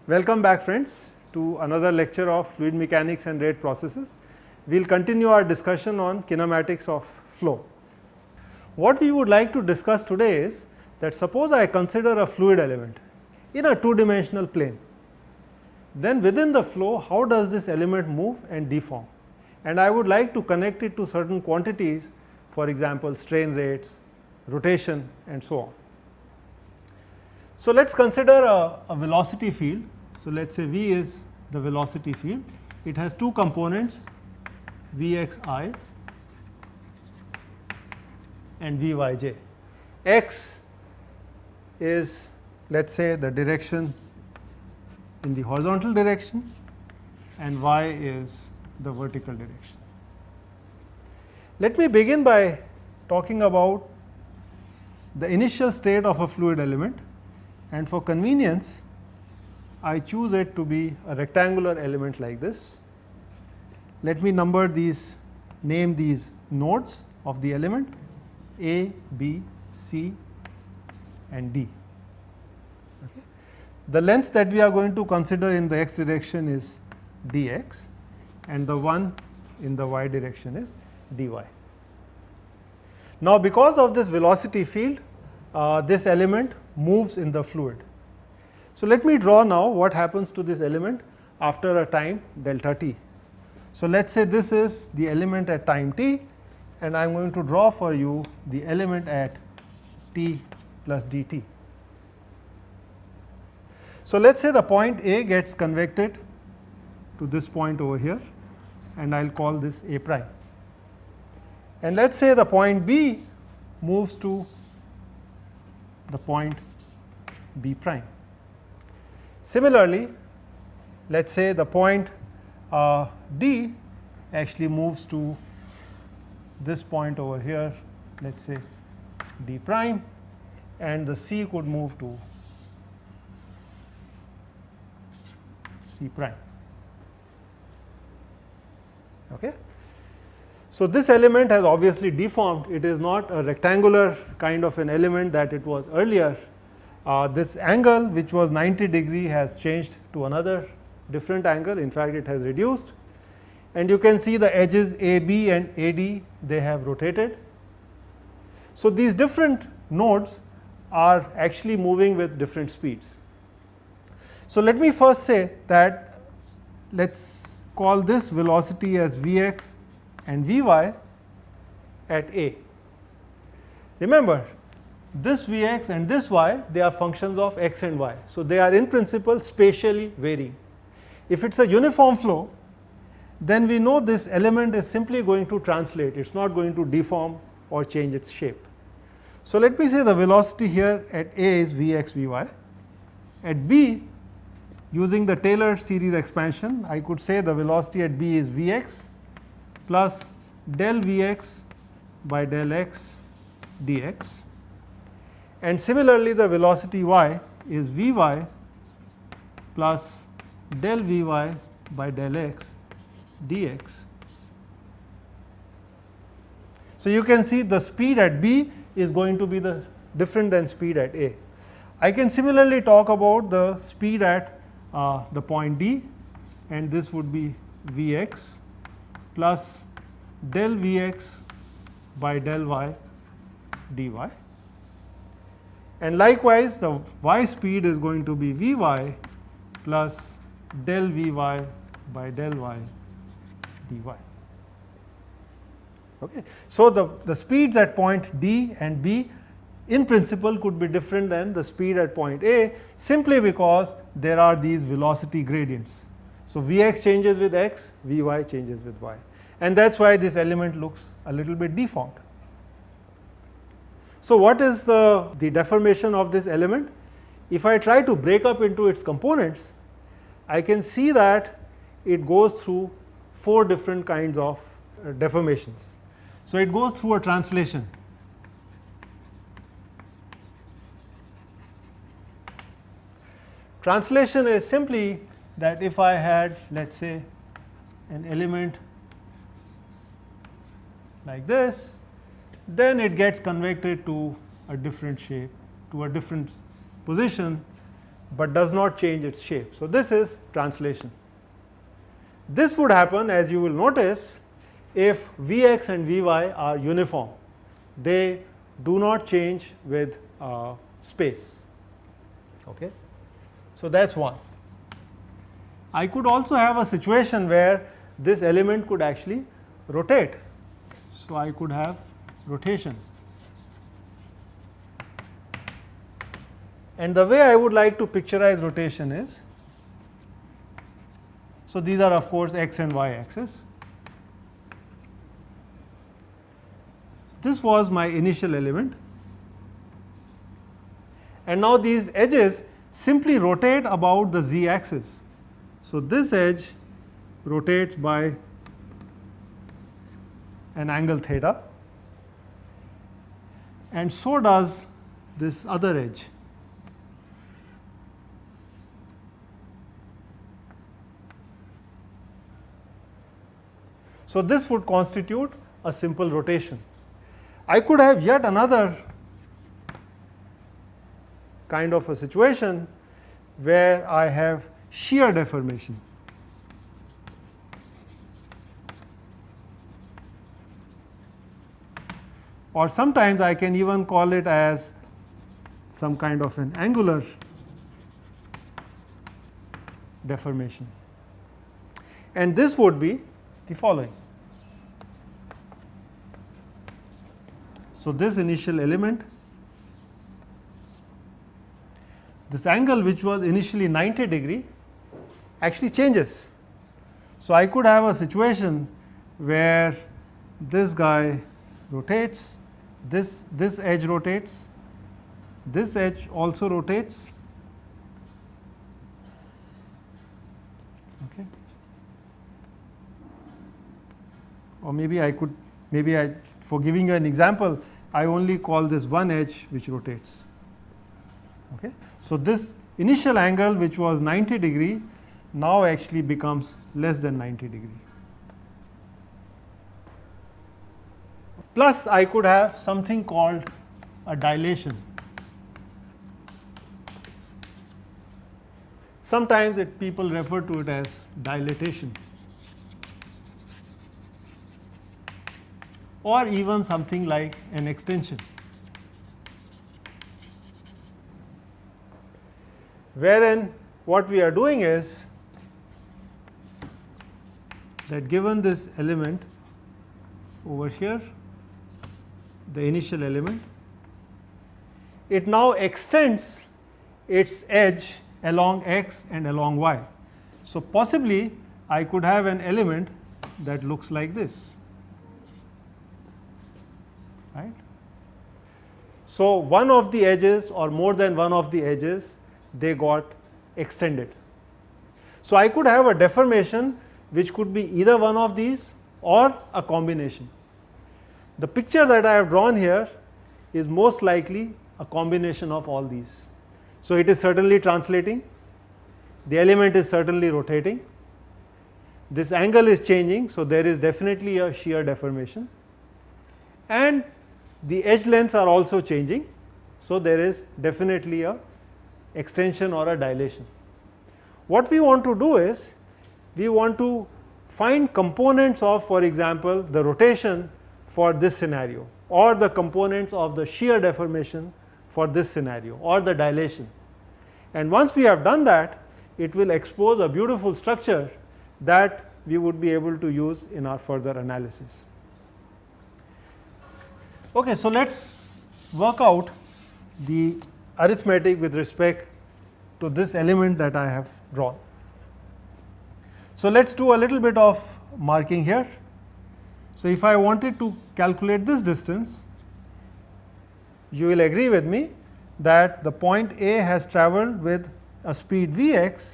Welcome back, friends, to another lecture of fluid mechanics and rate processes. We will continue our discussion on kinematics of flow. What we would like to discuss today is that suppose I consider a fluid element in a two-dimensional plane. Then within the flow, how does this element move and deform? And I would like to connect it to certain quantities, for example, strain rates, rotation, and so on. So, let us consider a velocity field. So, let us say V is the velocity field. It has two components, Vxi and Vyj. X is, let us say, the direction in the horizontal direction, and y is the vertical direction. Let me begin by talking about the initial state of a fluid element, and for convenience I choose it to be a rectangular element like this. Let me number these, name these nodes of the element A, B, C and D. Okay. The length that we are going to consider in the x direction is dx, and the one in the y direction is dy. Now, because of this velocity field, this element moves in the fluid. So, let me draw now what happens to this element after a time delta t. So, let us say this is the element at time t, and I am going to draw for you the element at t plus dt. So, let us say the point A gets convected to this point over here, and I will call this A prime. And let us say the point B moves to the point B prime. Similarly, let us say the point D actually moves to this point over here, let us say D prime, and the C could move to C prime. Okay. So, this element has obviously deformed. It is not a rectangular kind of an element that it was earlier. This angle, which was 90 degree, has changed to another different angle. In fact, it has reduced, and you can see the edges AB and AD, they have rotated. So, these different nodes are actually moving with different speeds. So, let me first say that let us call this velocity as Vx and Vy at A. Remember, this Vx and this y, they are functions of x and y. So, they are in principle spatially varying. If it is a uniform flow, then we know this element is simply going to translate, it is not going to deform or change its shape. So, let me say the velocity here at A is Vx, Vy. At B, using the Taylor series expansion, I could say the velocity at B is Vx plus del Vx by del x dx, and similarly the velocity y is Vy plus del Vy by del x dx. So, you can see the speed at B is going to be the different than speed at A. I can similarly talk about the speed at the point D, and this would be Vx plus del Vx by del y dy, and likewise the y speed is going to be Vy plus del Vy by del y dy. Okay. So, the speeds at point D and B in principle could be different than the speed at point A, simply because there are these velocity gradients. So, Vx changes with x, Vy changes with y, and that is why this element looks a little bit deformed. So, what is the deformation of this element? If I try to break up into its components, I can see that it goes through 4 different kinds of deformations. So, it goes through a translation. Translation is simply that if I had, let us say, an element like this, then it gets convected to a different shape, to a different position but does not change its shape. So, this is translation. This would happen, as you will notice, if Vx and Vy are uniform. They do not change with space. Okay. So, that is one. I could also have a situation where this element could actually rotate. So, I could have rotation. And the way I would like to picturize rotation is, so these are of course x and y axis. This was my initial element, and now these edges simply rotate about the z axis. So, this edge rotates by an angle theta, and so does this other edge. So, this would constitute a simple rotation. I could have yet another kind of a situation where I have shear deformation. Or sometimes I can even call it as some kind of an angular deformation. And this would be the following. So, this initial element, this angle which was initially 90 degree actually changes. So, I could have a situation where this guy rotates, this edge rotates, this edge also rotates. Okay. Or maybe I could, for giving you an example, I only call this one edge which rotates. Okay. So, this initial angle which was 90 degree now actually becomes less than 90 degree. Plus, I could have something called a dilation. Sometimes people refer to it as dilatation, or even something like an extension, wherein what we are doing is that given this element over here, the initial element, it now extends its edge along x and along y. So, possibly I could have an element that looks like this. Right. So, one of the edges or more than one of the edges, they got extended. So, I could have a deformation which could be either one of these or a combination. The picture that I have drawn here is most likely a combination of all these. So, it is certainly translating, the element is certainly rotating, this angle is changing. So, there is definitely a shear deformation, and the edge lengths are also changing. So, there is definitely a extension or a dilation. What we want to do is, we want to find components of, for example, the rotation for this scenario, or the components of the shear deformation for this scenario, or the dilation. And once we have done that, it will expose a beautiful structure that we would be able to use in our further analysis. Okay, so let us work out the arithmetic with respect to this element that I have drawn. So, let us do a little bit of marking here. So, if I wanted to calculate this distance, you will agree with me that the point A has travelled with a speed Vx,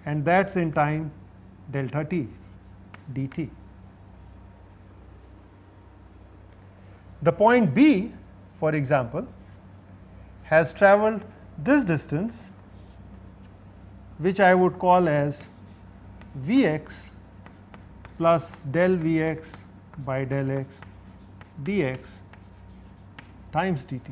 and that is in time delta t dt. The point B, for example, has travelled this distance, which I would call as Vx plus del Vx by del x dx times dt.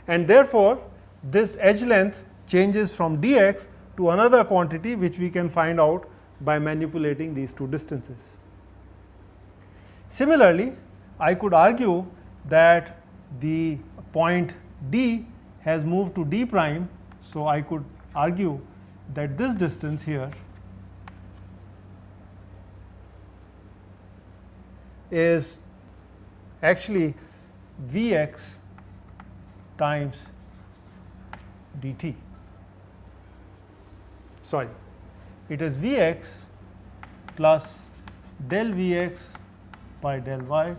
and therefore, this edge length changes from dx to another quantity which we can find out by manipulating these two distances. Similarly, I could argue that the point d has moved to d prime. So, I could argue that this distance here is actually Vx times dt. Sorry, it is Vx plus del Vx by del y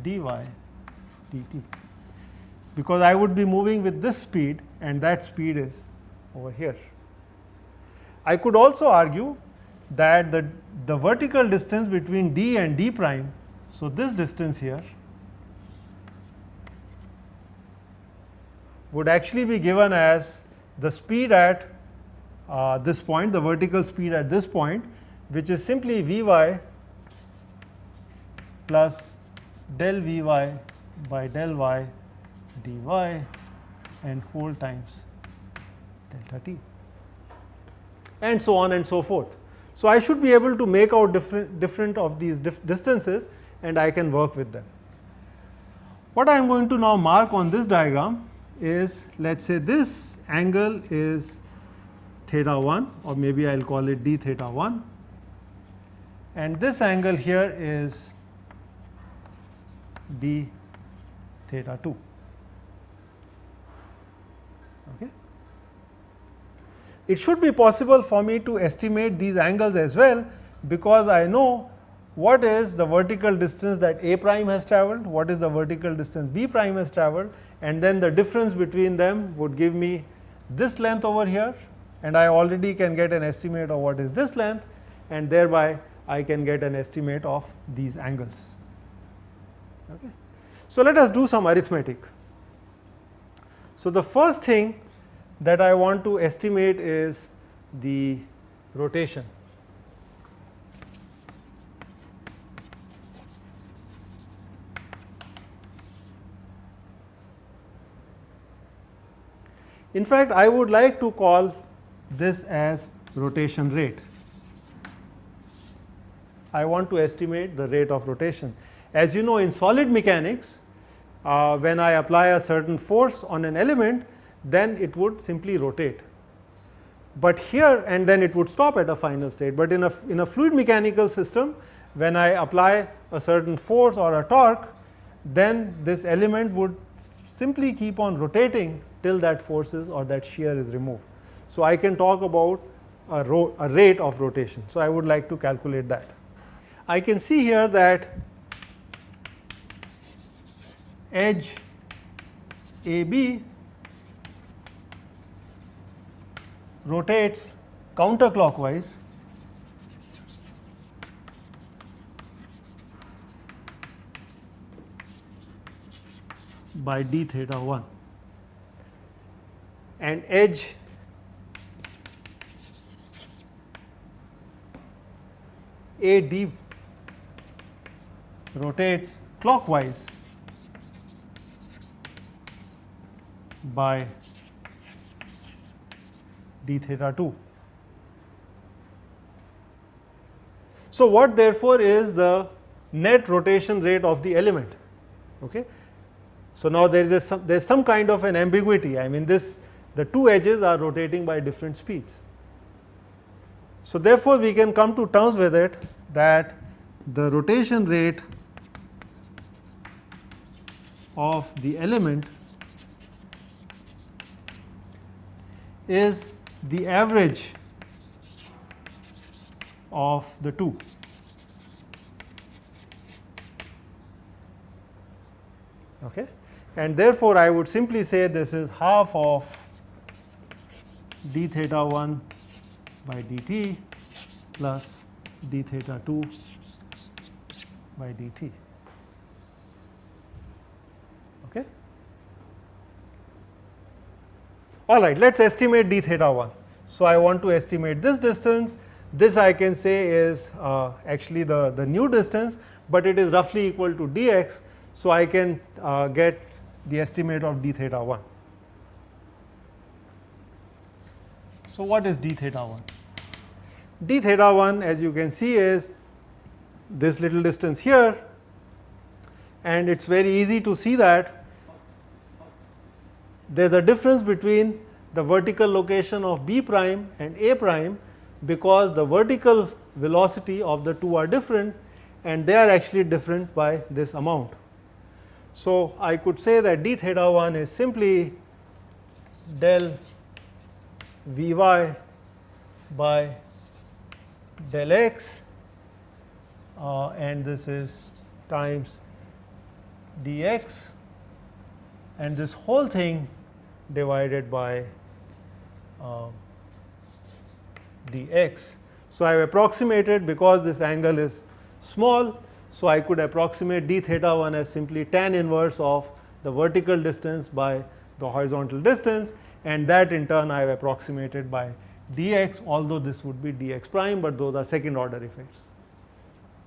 dy dt, because I would be moving with this speed and that speed is over here. I could also argue that the vertical distance between d and d prime, so this distance here would actually be given as the speed at this point, the vertical speed at this point, which is simply Vy plus del Vy by del y dy and whole times delta t, and so on and so forth. So, I should be able to make out different of these distances, and I can work with them. What I am going to now mark on this diagram is, let us say this angle is theta 1, or maybe I will call it d theta 1, and this angle here is d theta 2. Okay. It should be possible for me to estimate these angles as well, because I know what is the vertical distance that A prime has travelled, what is the vertical distance B prime has travelled, and then the difference between them would give me this length over here, and I already can get an estimate of what is this length, and thereby I can get an estimate of these angles. Okay. So, let us do some arithmetic. So, the first thing that I want to estimate is the rotation. In fact, I would like to call this as rotation rate. I want to estimate the rate of rotation. As you know, in solid mechanics, when I apply a certain force on an element, then it would simply rotate. But here, and then it would stop at a final state. But in a fluid mechanical system, when I apply a certain force or a torque, then this element would simply keep on rotating till that force is or that shear is removed. So, I can talk about a rate of rotation. So, I would like to calculate that. I can see here that edge AB rotates counterclockwise by d theta 1, and edge AD rotates clockwise by d theta 2. So, what therefore is the net rotation rate of the element? Okay. So, now there is some kind of an ambiguity. I mean, the two edges are rotating by different speeds. So, therefore, we can come to terms with it that the rotation rate of the element is the average of the two. Okay. And therefore, I would simply say this is half of d theta 1 by dt plus d theta 2 by dt. Okay. All right, let us estimate d theta 1. So, I want to estimate this distance. This I can say is actually the new distance, but it is roughly equal to dx. So, I can get the estimate of d theta 1. So, what is d theta 1? D theta 1, as you can see, is this little distance here, and it is very easy to see that there is a difference between the vertical location of B prime and A prime, because the vertical velocity of the two are different, and they are actually different by this amount. So, I could say that d theta 1 is simply del V y by del x, and this is times dx, and this whole thing divided by dx. So, I have approximated, because this angle is small. So, I could approximate d theta 1 as simply tan inverse of the vertical distance by the horizontal distance, and that in turn I have approximated by dx, although this would be dx prime, but those are second order effects.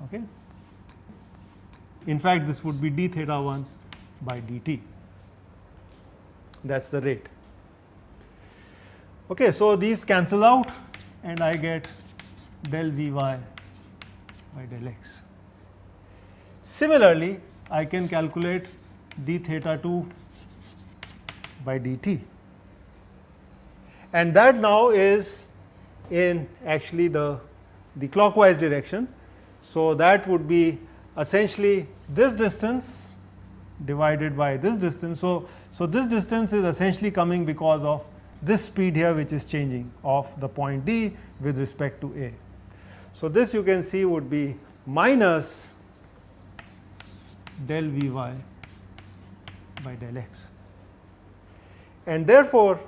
Okay. In fact, this would be d theta 1 by dt, that is the rate. Okay, so, these cancel out and I get del V y by del x. Similarly, I can calculate d theta 2 by dt, and that now is in actually the clockwise direction. So, that would be essentially this distance divided by this distance. So, this distance is essentially coming because of this speed here, which is changing of the point D with respect to A. So, this you can see would be minus del V y by del x, and therefore,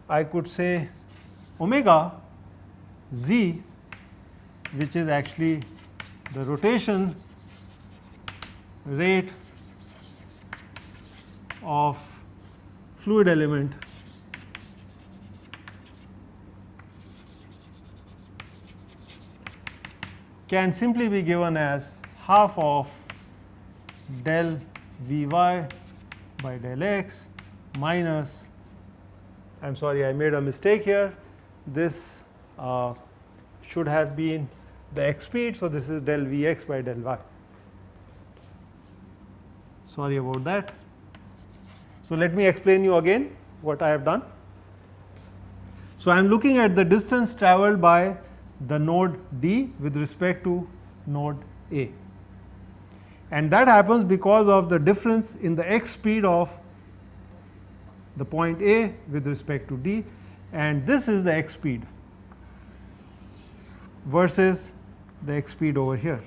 I could say omega z, which is actually the rotation rate of fluid element can simply be given as half of del V y by del x minus, I am sorry, I made a mistake here, this should have been the x speed. So, this is del V x by del y, sorry about that. So, let me explain you again what I have done. So, I am looking at the distance travelled by the node D with respect to node A, and that happens because of the difference in the x speed of the point A with respect to D, and this is the x speed versus the x speed over here.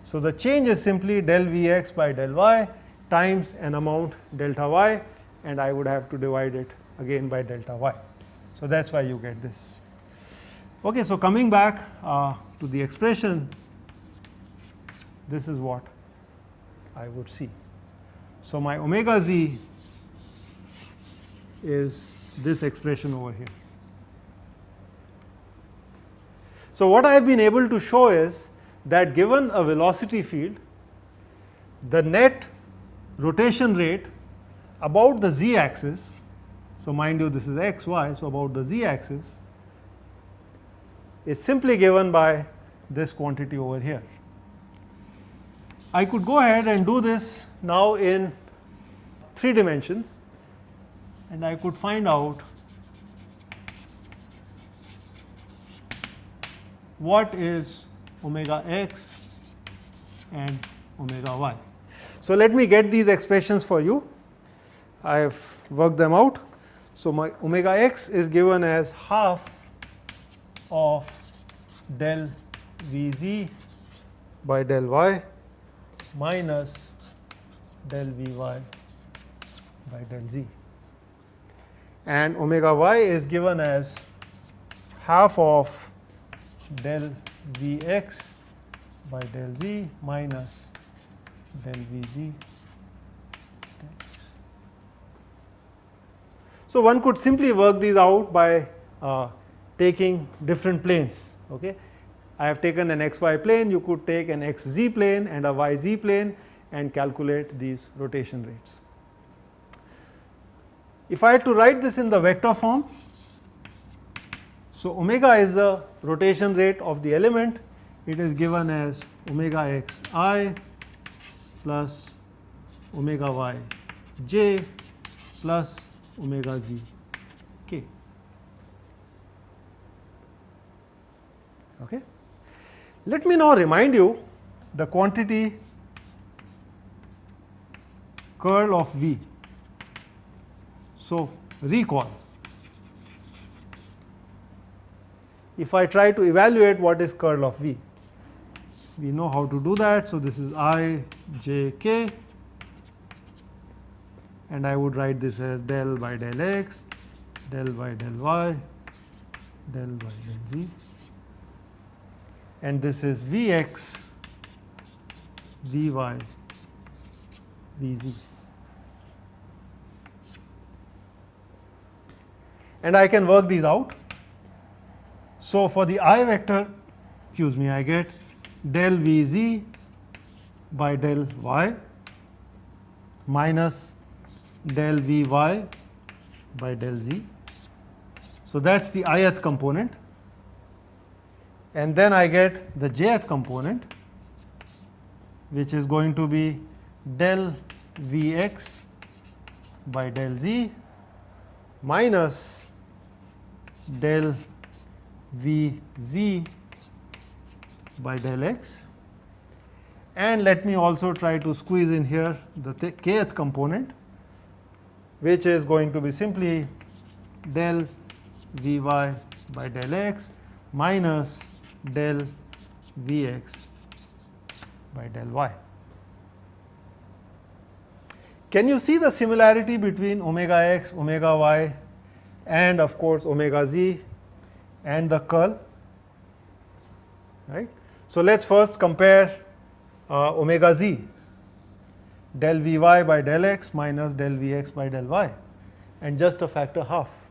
So, the change is simply del V x by del y times an amount delta y, and I would have to divide it again by delta y. So, that is why you get this. Okay, so, coming back to the expression, this is what I would see. So, my omega z is this expression over here. So, what I have been able to show is that given a velocity field, the net rotation rate about the z axis, so mind you this is x y, so about the z axis is simply given by this quantity over here. I could go ahead and do this now in 3 dimensions, and I could find out what is omega x and omega y. So, let me get these expressions for you. I have worked them out. So, my omega x is given as half of del V z by del y minus del V y by del z, and omega y is given as half of del V x by del z minus del V z del x. So, one could simply work these out by taking different planes. Okay. I have taken an xy plane, you could take an xz plane and a yz plane and calculate these rotation rates. If I had to write this in the vector form, So, omega is the rotation rate of the element. It is given as omega x I plus omega y j plus omega z k. Okay. Let me now remind you the quantity curl of V. So, recall. If I try to evaluate what is curl of V, we know how to do that. So, this is I j k, and I would write this as del by del x, del by del y, del by del z, and this is V x, V y, V z. And I can work these out. So, for the I vector, excuse me, I get del V z by del y minus del V y by del z. So, that is the ith component, and then I get the jth component, which is going to be del V x by del z minus del V z by del x, and let me also try to squeeze in here the kth component, which is going to be simply del V y by del x minus del V x by del y. Can you see the similarity between omega x, omega y, and of course omega z and the curl, right? So, let us first compare omega z, del V y by del x minus del V x by del y, and just a factor half.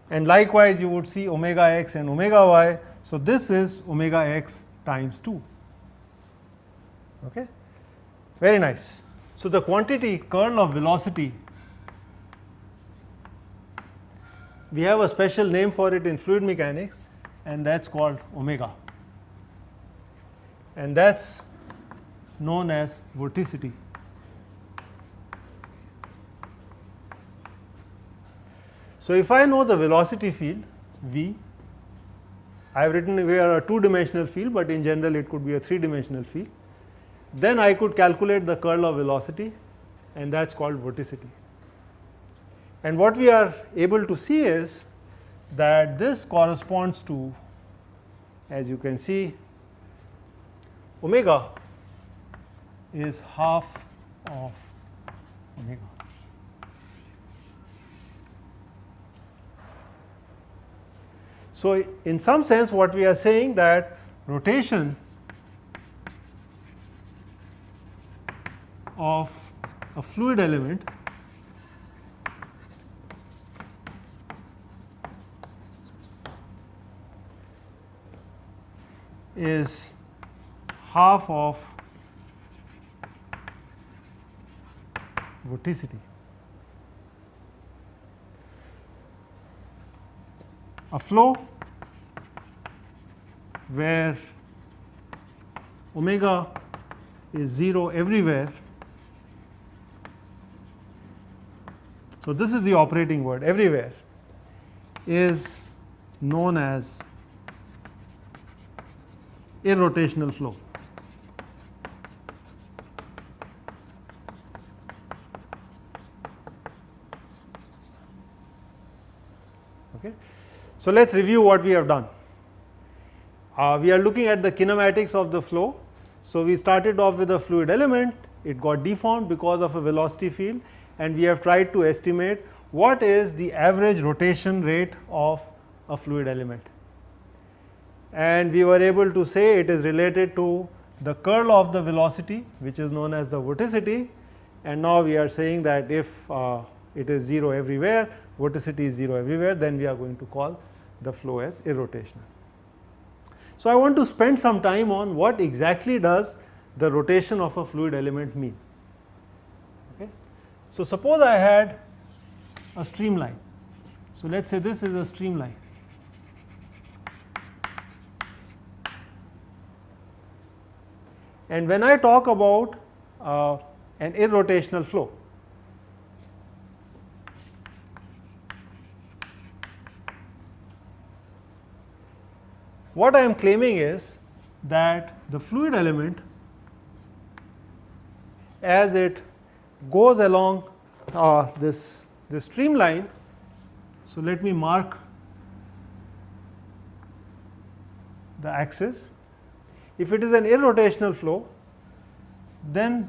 And likewise you would see omega x and omega y. So, this is omega x times 2. Okay? Very nice. So, the quantity curl of velocity, we have a special name for it in fluid mechanics, and that is called omega, and that is known as vorticity. So, if I know the velocity field V, I have written here a 2-dimensional field, but in general it could be a 3-dimensional field, then I could calculate the curl of velocity, and that is called vorticity. And what we are able to see is that this corresponds to, as you can see, omega is half of omega. So, in some sense what we are saying that rotation of a fluid element is half of vorticity. A flow where omega is 0 everywhere. So, this is the operating word, everywhere, is known as irrotational flow. Okay. So, let us review what we have done. We are looking at the kinematics of the flow. So, we started off with a fluid element, it got deformed because of a velocity field, and we have tried to estimate what is the average rotation rate of a fluid element. And we were able to say it is related to the curl of the velocity, which is known as the vorticity, and now we are saying that if it is 0 everywhere, vorticity is 0 everywhere, then we are going to call the flow as irrotational. So, I want to spend some time on what exactly does the rotation of a fluid element mean. Okay. So, suppose I had a streamline. So, let us say this is a streamline. and when I talk about an irrotational flow, what I am claiming is that the fluid element, as it goes along this streamline, so let me mark the axis. If it is an irrotational flow, then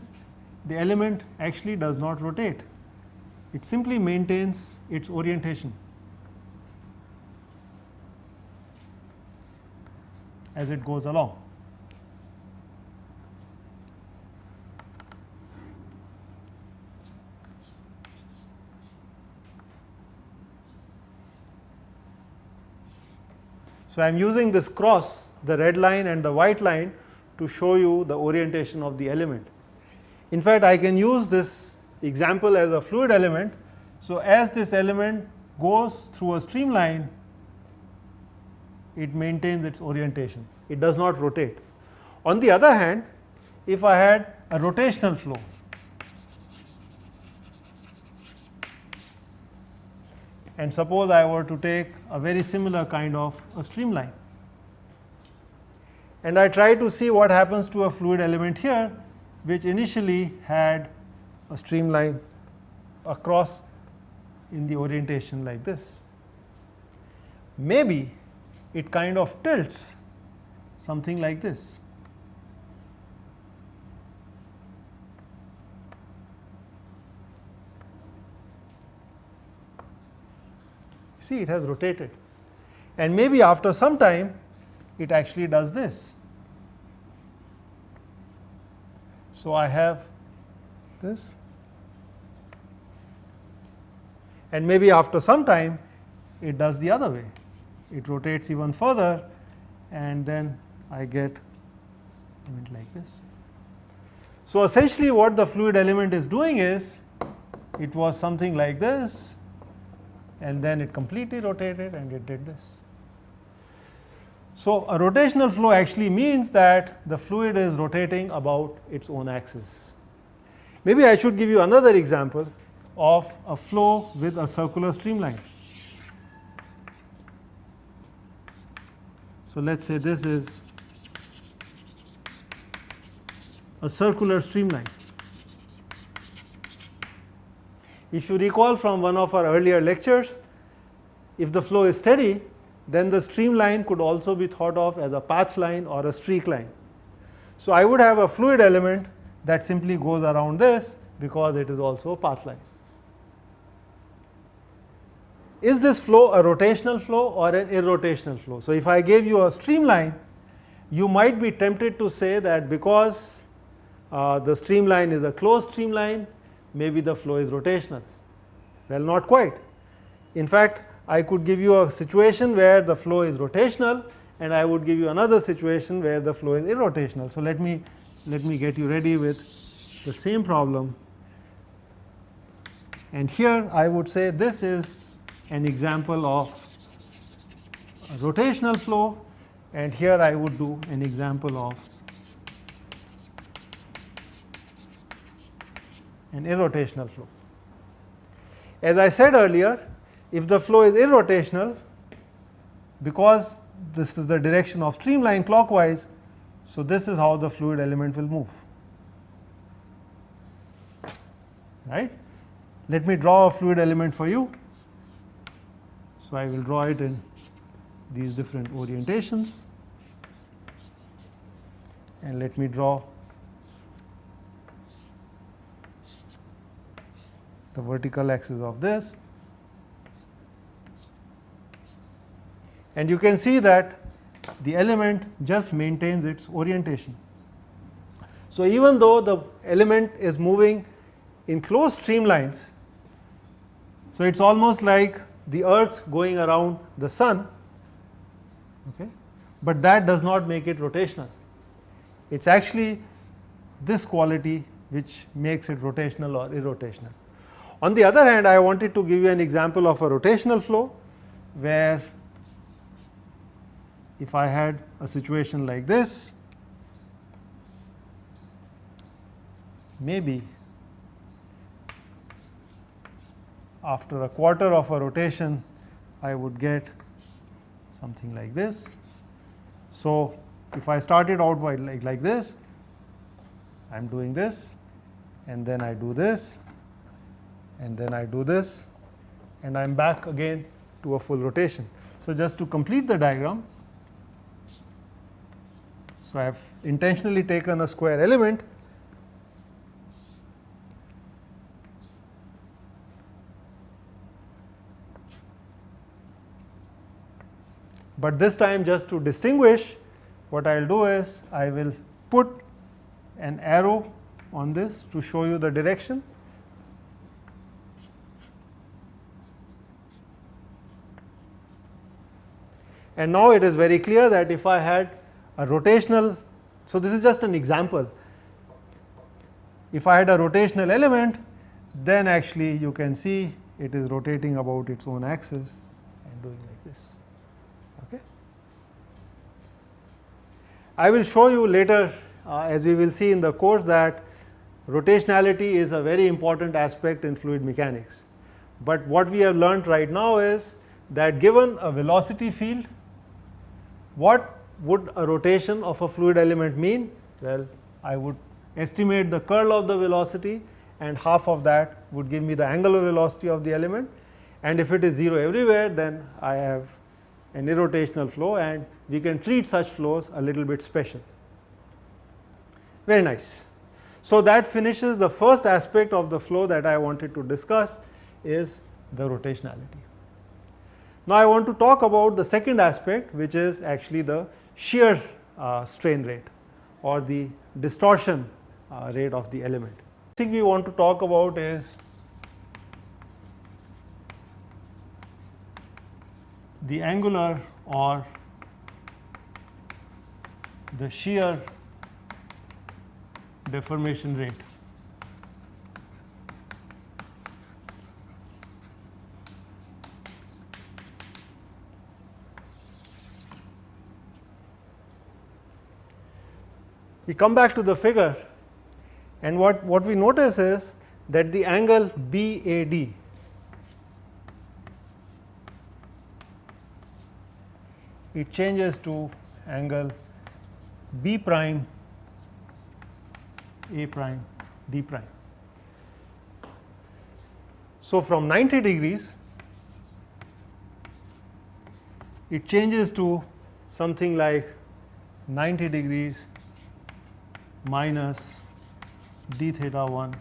the element actually does not rotate, it simply maintains its orientation as it goes along. So, I am using this cross, the red line and the white line, to show you the orientation of the element. In fact, I can use this example as a fluid element. So, as this element goes through a streamline, it maintains its orientation, it does not rotate. On the other hand, if I had a rotational flow, and suppose I were to take a very similar kind of a streamline, and I try to see what happens to a fluid element here, which initially had a streamline across in the orientation like this. Maybe it kind of tilts something like this. See, it has rotated, and maybe after some time it actually does this. So, I have this, and maybe after some time it does the other way, it rotates even further, and then I get element like this. So, essentially what the fluid element is doing is, it was something like this, and then it completely rotated and it did this. So, a rotational flow actually means that the fluid is rotating about its own axis. Maybe I should give you another example of a flow with a circular streamline. So, let us say this is a circular streamline. If you recall from one of our earlier lectures, if the flow is steady, then the streamline could also be thought of as a path line or a streak line. So, I would have a fluid element that simply goes around this because it is also a path line. Is this flow a rotational flow or an irrotational flow? So, if I gave you a streamline, you might be tempted to say that because the streamline is a closed streamline, maybe the flow is rotational. Well, not quite. In fact, I could give you a situation where the flow is rotational, and I would give you another situation where the flow is irrotational. So, let me get you ready with the same problem, and here I would say this is an example of a rotational flow, and here I would do an example of an irrotational flow. As I said earlier, if the flow is irrotational, because this is the direction of streamline clockwise, so this is how the fluid element will move, right. Let me draw a fluid element for you. So, I will draw it in these different orientations, and let me draw the vertical axis of this, and you can see that the element just maintains its orientation. So, even though the element is moving in closed streamlines, so it is almost like the earth going around the sun, okay, but that does not make it rotational. It is actually this quality which makes it rotational or irrotational. On the other hand, I wanted to give you an example of a rotational flow, where if I had a situation like this, maybe after a quarter of a rotation I would get something like this. So, if I started out like this, I am doing this, and then I do this, and then I do this, and I am back again to a full rotation. So, just to complete the diagram, so I have intentionally taken a square element but this time, just to distinguish, what I will do is I will put an arrow on this to show you the direction. And now it is very clear that if I had a rotational, so this is just an example. If I had a rotational element, then actually you can see it is rotating about its own axis and doing like this. Okay. I will show you later, as we will see in the course, that rotationality is a very important aspect in fluid mechanics. But what we have learnt right now is that given a velocity field, what would a rotation of a fluid element mean? Well, I would estimate the curl of the velocity, and half of that would give me the angular velocity of the element, and if it is 0 everywhere, then I have an irrotational flow, and we can treat such flows a little bit special. Very nice. So, that finishes the first aspect of the flow that I wanted to discuss, is the rotationality. Now, I want to talk about the second aspect, which is actually the shear strain rate or the distortion rate of the element. The thing we want to talk about is the angular or the shear deformation rate. We come back to the figure, and what we notice is that the angle BAD it changes to angle B prime A prime D prime. So, from 90 degrees it changes to something like 90 degrees minus d theta 1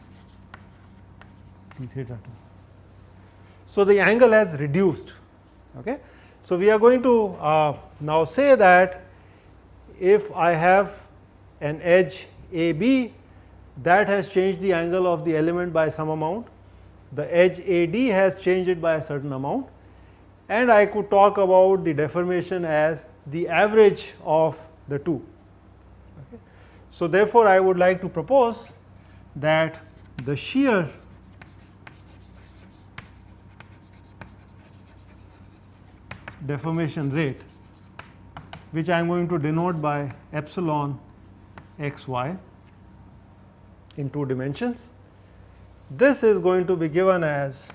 d theta 2. So, the angle has reduced. Okay. So, we are going to now say that if I have an edge AB, that has changed the angle of the element by some amount, the edge AD has changed it by a certain amount, and I could talk about the deformation as the average of the two. Okay. So, therefore, I would like to propose that the shear deformation rate, which I am going to denote by epsilon x y in 2 dimensions, this is going to be given as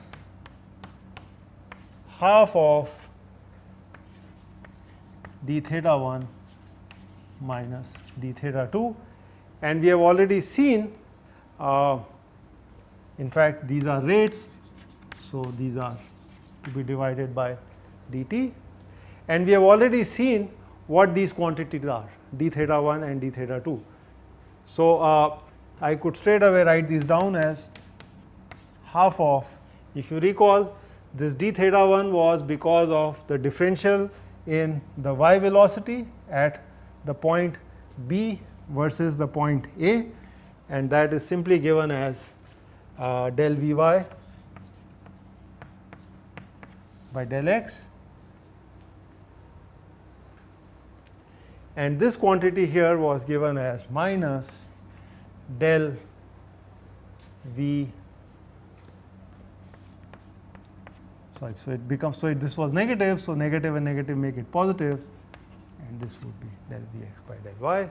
half of d theta 1 minus d theta 2, and we have already seen, in fact these are rates, so these are to be divided by dt, and we have already seen what these quantities are, d theta 1 and d theta 2. So, I could straight away write these down as half of, if you recall, this d theta 1 was because of the differential in the y velocity at the point B versus the point A, and that is simply given as del Vy by del x, and this quantity here was given as minus del V. So, it becomes, so this was negative, so negative and negative make it positive, and this would be del Vx by del y.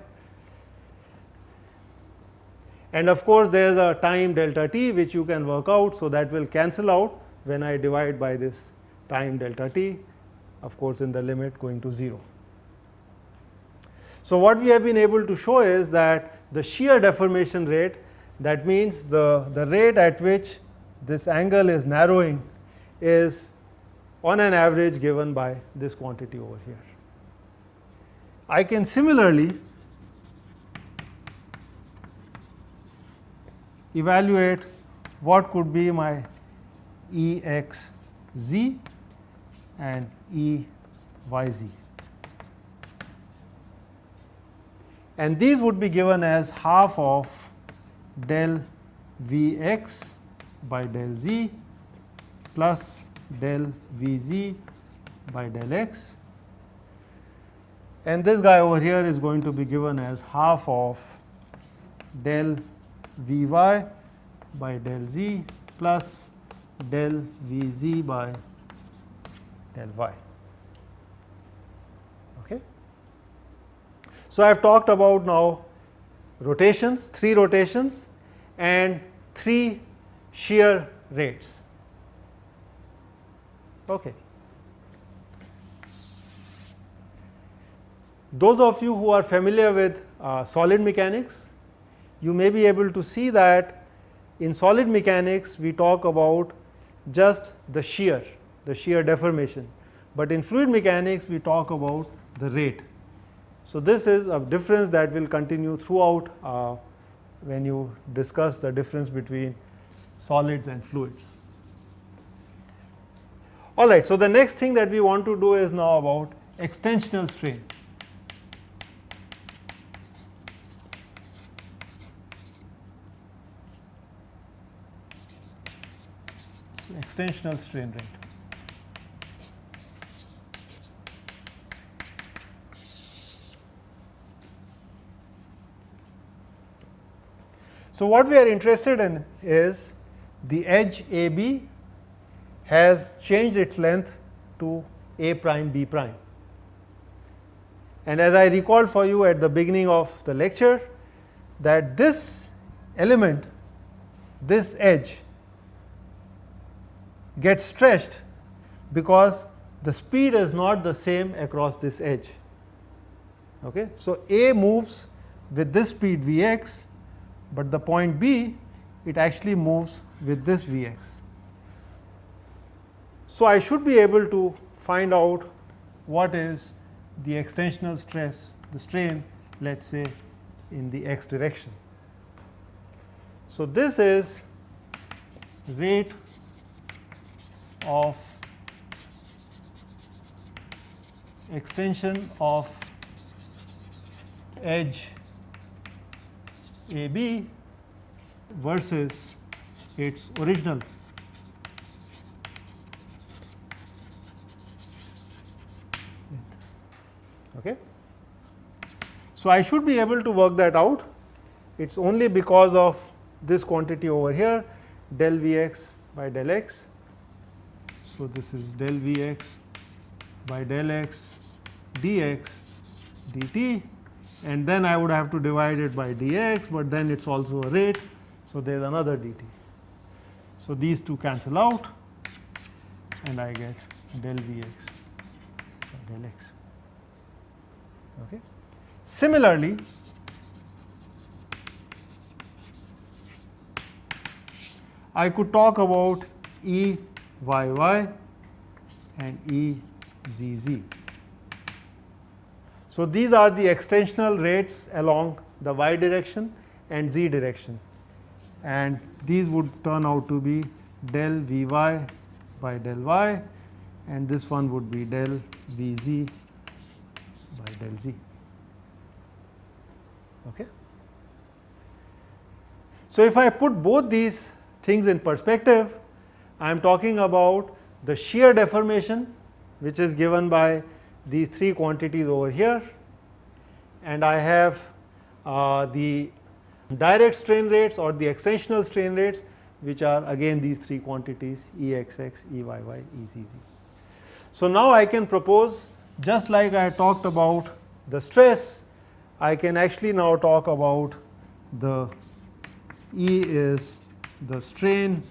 And of course, there is a time delta t which you can work out. So, that will cancel out when I divide by this time delta t, of course, in the limit going to 0. So, what we have been able to show is that the shear deformation rate, that means the rate at which this angle is narrowing, is on an average given by this quantity over here. I can similarly evaluate what could be my E x z and E y z. And these would be given as half of del V x by del z plus del V z by del x, and this guy over here is going to be given as half of del V y by del z plus del V z by del y. Okay. So, I have talked about now rotations, 3 rotations and 3 shear rates. Okay. Those of you who are familiar with solid mechanics, you may be able to see that in solid mechanics we talk about just the shear deformation, but in fluid mechanics we talk about the rate. So, this is a difference that will continue throughout when you discuss the difference between solids and fluids. All right. So, the next thing that we want to do is now about extensional strain. So, extensional strain rate. So, what we are interested in is the edge AB has changed its length to A prime B prime. And as I recalled for you at the beginning of the lecture, that this element, this edge, gets stretched because the speed is not the same across this edge. Okay. So, A moves with this speed Vx, but the point B, it actually moves with this Vx. So, I should be able to find out what is the extensional stress, the strain, let us say in the x direction. So, this is rate of extension of edge AB versus its original. Okay. So, I should be able to work that out. It is only because of this quantity over here, del Vx by del x. So, this is del Vx by del x dx dt, and then I would have to divide it by dx, but then it is also a rate. So, there is another dt. So, these two cancel out and I get del Vx by del x. Okay. Similarly, I could talk about E y y and E z z. So, these are the extensional rates along the y direction and z direction, and these would turn out to be del V y by del y, and this one would be del V z by del z. Okay. So, if I put both these things in perspective, I am talking about the shear deformation, which is given by these 3 quantities over here, and I have the direct strain rates or the extensional strain rates, which are again these 3 quantities Exx, Eyy, Ezz. So, now I can propose, just like I talked about the stress, I can actually now talk about the E is the strain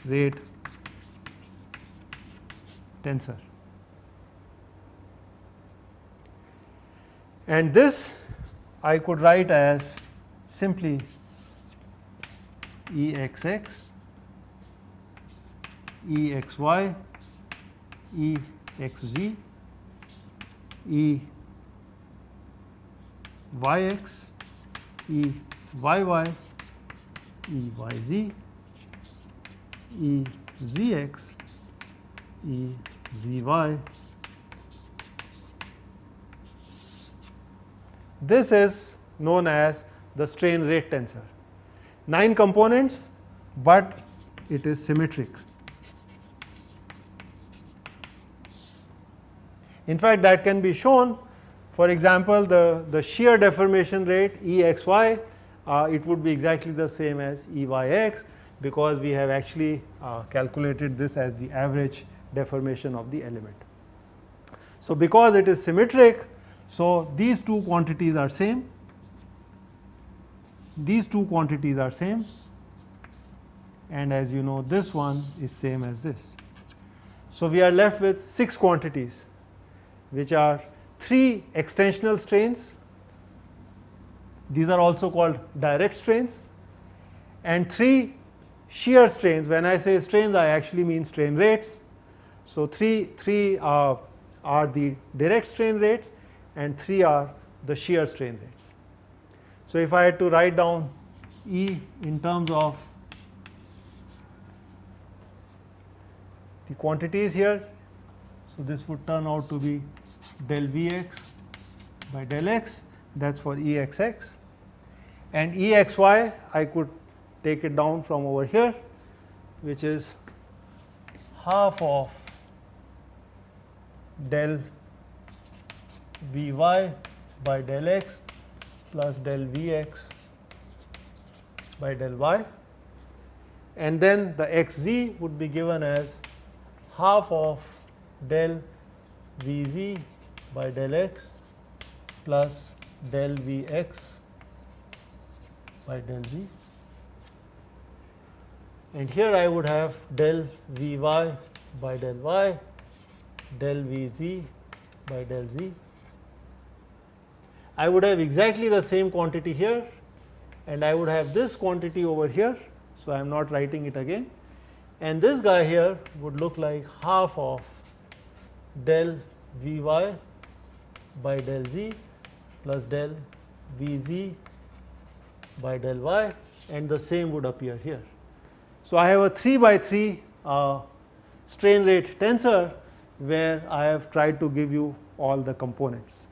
rate tensor. And this I could write as simply Exx, Exy, Exz, Eyx, Eyy, Eyz, Ezx, Ezy. This is known as the strain rate tensor. 9 components, but it is symmetric. In fact, that can be shown. For example, the shear deformation rate Exy, it would be exactly the same as Eyx, because we have actually calculated this as the average deformation of the element. So, because it is symmetric, so these two quantities are same, these two quantities are same, and as you know, this one is same as this. So, we are left with 6 quantities, which are 3 extensional strains, these are also called direct strains, and 3 shear strains. When I say strains, I actually mean strain rates. So, 3 are the direct strain rates and 3 are the shear strain rates. So, if I had to write down E in terms of the quantities here, so this would turn out to be del Vx by del x, that is for Exx, and Exy I could take it down from over here, which is half of del Vy by del x plus del Vx by del y, and then the Xz would be given as half of del Vz by del x plus del Vx by del z, and here I would have del Vy by del y, del Vz by del z. I would have exactly the same quantity here, and I would have this quantity over here. So, I am not writing it again, and this guy here would look like half of del Vy by del z plus del Vz by del y, and the same would appear here. So, I have a 3 by 3 strain rate tensor where I have tried to give you all the components.